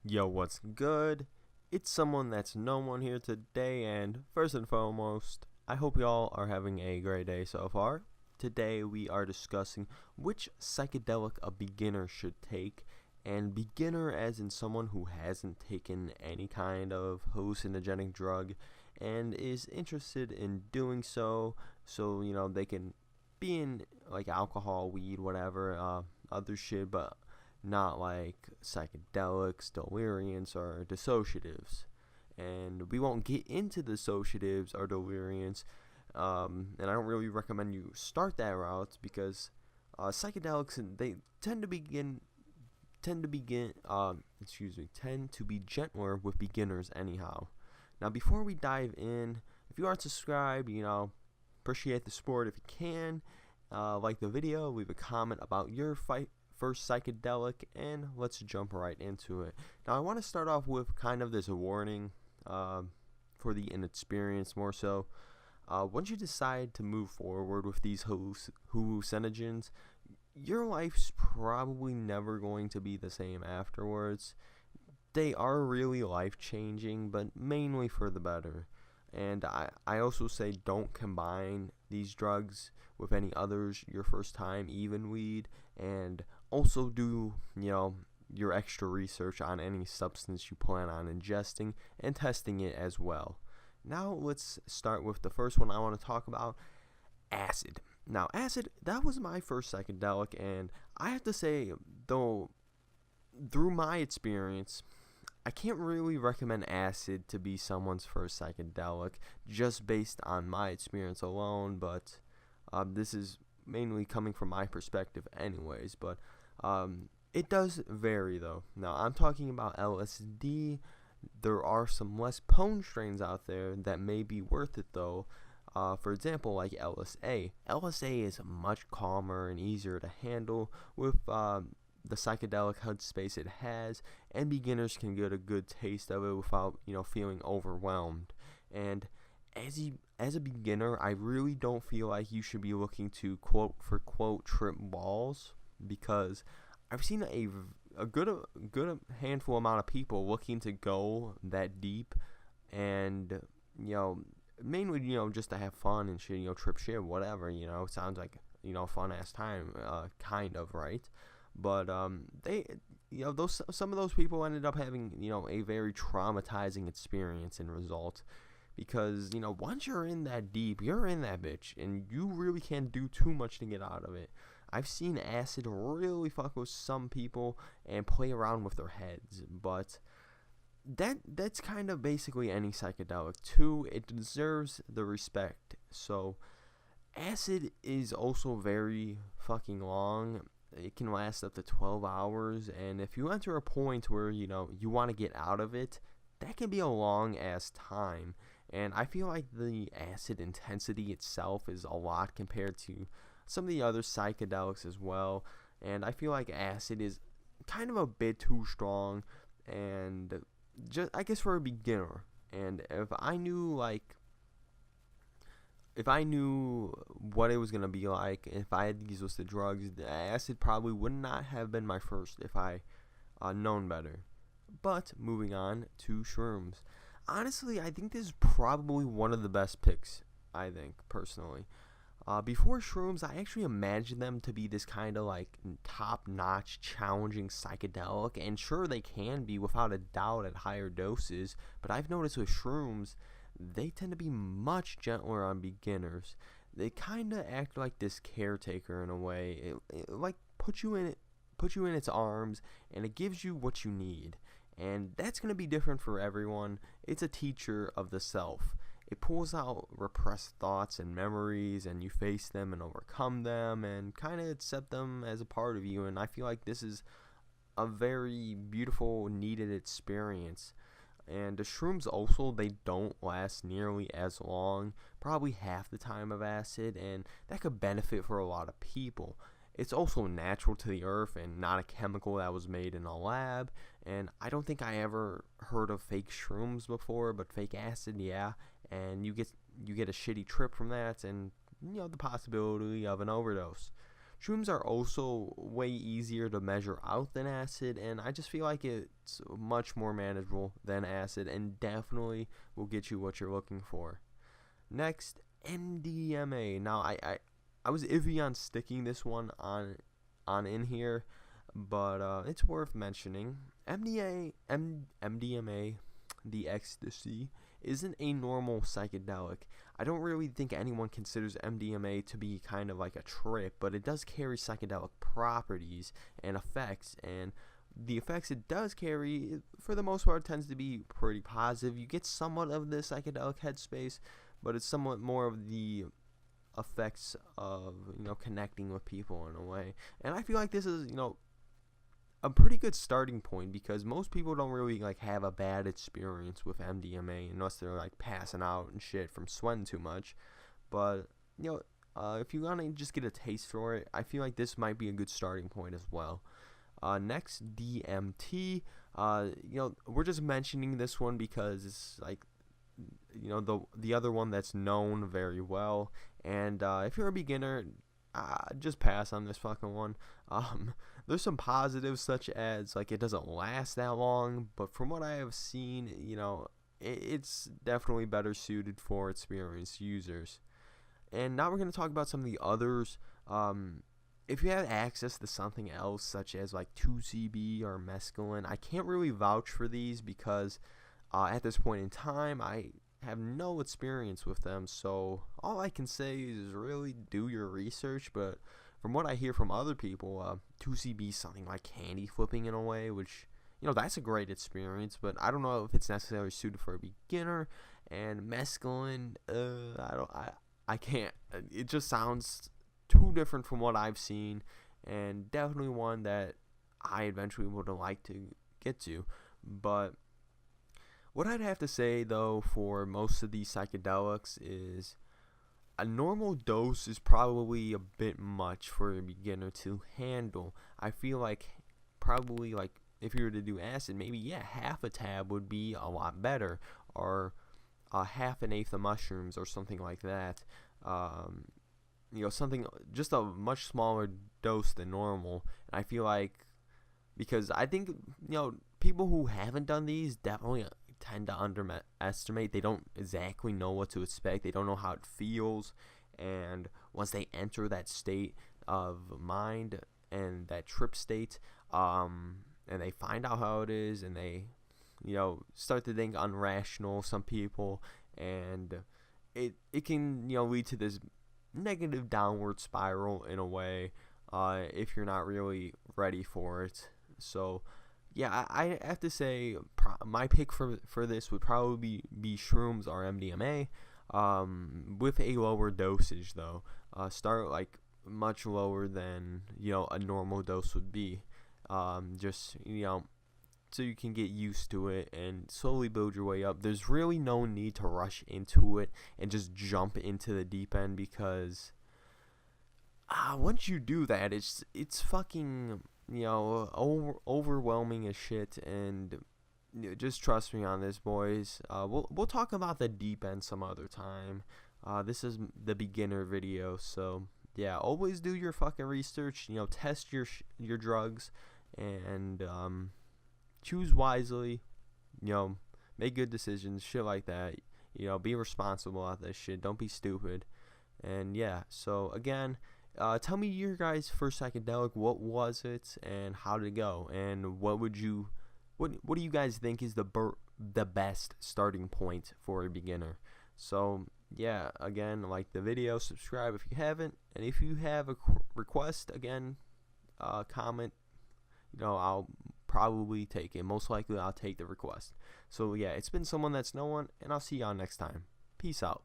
Yo, what's good? It's someone that's no one here today, and first and foremost, I hope y'all are having a great day so far. Today we are discussing which psychedelic a beginner should take, and beginner as in someone who hasn't taken any kind of hallucinogenic drug and is interested in doing so they can be in like alcohol, weed, whatever, other shit, but not like psychedelics, deliriants, or dissociatives. And we won't get into dissociatives or deliriants, and I don't really recommend you start that route because psychedelics they tend to be gentler with beginners anyhow. Now, before we dive in, if you aren't subscribed, appreciate the support if you can. Like the video, leave a comment about your first psychedelic, and let's jump right into it. Now, I want to start off with kind of this warning for the inexperienced more so. Once you decide to move forward with these hallucinogens, your life's probably never going to be the same afterwards. They are really life-changing, but mainly for the better. And I also say don't combine these drugs with any others your first time, even weed, and also do, your extra research on any substance you plan on ingesting and testing it as well. Now let's start with the first one I want to talk about, acid. Now, acid, that was my first psychedelic, and I have to say, though, through my experience, I can't really recommend acid to be someone's first psychedelic just based on my experience alone, but this is mainly coming from my perspective anyways, but it does vary though. Now, I'm talking about LSD. There are some less potent strains out there that may be worth it though. For example, like LSA. LSA is much calmer and easier to handle with the psychedelic headspace it has, and beginners can get a good taste of it without, feeling overwhelmed. And as a beginner, I really don't feel like you should be looking to quote for quote trip balls, because I've seen a good handful amount of people looking to go that deep, and mainly just to have fun and shit, trip shit, whatever, it sounds like fun ass time, kind of, right? But they those some of those people ended up having a very traumatizing experience in result, because once you're in that deep, you're in that bitch, and you really can't do too much to get out of it. I've seen acid really fuck with some people and play around with their heads, but that's kind of basically any psychedelic too. It deserves the respect. So acid is also very fucking long. It can last up to 12 hours, and if you enter a point where you want to get out of it, that can be a long ass time. And I feel like the acid intensity itself is a lot compared to some of the other psychedelics as well, and I feel like acid is kind of a bit too strong, and just I guess for a beginner. And if I knew what it was going to be like, if I had these listed drugs, the acid probably would not have been my first if I known better. But moving on to shrooms. Honestly, I think this is probably one of the best picks, I think, personally. Before shrooms, I actually imagined them to be this kind of like top-notch, challenging psychedelic, and sure they can be without a doubt at higher doses, but I've noticed with shrooms, they tend to be much gentler on beginners. They kind of act like this caretaker in a way. It like puts you in its arms, and it gives you what you need. And that's going to be different for everyone. It's a teacher of the self. It pulls out repressed thoughts and memories, and you face them and overcome them and kind of accept them as a part of you. And I feel like this is a very beautiful, needed experience. And the shrooms also, they don't last nearly as long, probably half the time of acid, and that could benefit for a lot of people. It's also natural to the earth and not a chemical that was made in a lab, and I don't think I ever heard of fake shrooms before, but fake acid, yeah, and you get a shitty trip from that, and the possibility of an overdose. Shrooms are also way easier to measure out than acid, and I just feel like it's much more manageable than acid and definitely will get you what you're looking for. Next, MDMA. Now, I was iffy on sticking this one on in here, but it's worth mentioning. MDMA, the ecstasy, isn't a normal psychedelic. I don't really think anyone considers MDMA to be kind of like a trip, but it does carry psychedelic properties and effects, and the effects it does carry, for the most part, tends to be pretty positive. You get somewhat of the psychedelic headspace, but it's somewhat more of the effects of, connecting with people in a way. And I feel like this is, a pretty good starting point, because most people don't really have a bad experience with MDMA unless they're passing out and shit from sweating too much. But if you want to just get a taste for it, I feel like this might be a good starting point as well. Next, DMT. We're just mentioning this one because it's the other one that's known very well. And if you're a beginner, just pass on this fucking one. There's some positives, such as it doesn't last that long, but from what I have seen, it's definitely better suited for experienced users. And now we're going to talk about some of the others. If you have access to something else, such as 2CB or mescaline, I can't really vouch for these because at this point in time, I have no experience with them, so all I can say is really do your research. But from what I hear from other people, 2CB is something like candy flipping in a way, which that's a great experience, but I don't know if it's necessarily suited for a beginner. And mescaline, I can't. It just sounds too different from what I've seen, and definitely one that I eventually would like to get to. But what I'd have to say, though, for most of these psychedelics is a normal dose is probably a bit much for a beginner to handle. I feel like probably if you were to do acid, maybe half a tab would be a lot better, or half an eighth of mushrooms or something like that. Something just a much smaller dose than normal. And I feel like, because I think people who haven't done these definitely tend to underestimate. They don't exactly know what to expect. They don't know how it feels, and once they enter that state of mind and that trip state, and they find out how it is, and they start to think unrational, some people, and it can lead to this negative downward spiral in a way, if you're not really ready for it. So yeah, I have to say my pick for this would probably be Shrooms or MDMA, with a lower dosage though. Start much lower than a normal dose would be, just so you can get used to it and slowly build your way up. There's really no need to rush into it and just jump into the deep end, because once you do that, it's fucking overwhelming as shit. And just trust me on this, boys. We'll talk about the deep end some other time. This is the beginner video, so yeah, always do your fucking research. Test your drugs, and choose wisely. Make good decisions, shit like that. Be responsible at this shit. Don't be stupid. And yeah, so again, tell me your guys' first psychedelic. What was it, and how did it go? And what do you guys think is the best starting point for a beginner? So yeah, again, like the video, subscribe if you haven't, and if you have a request, again, comment. I'll probably take it. Most likely I'll take the request. So yeah, it's been someone that's no one, and I'll see y'all next time. Peace out.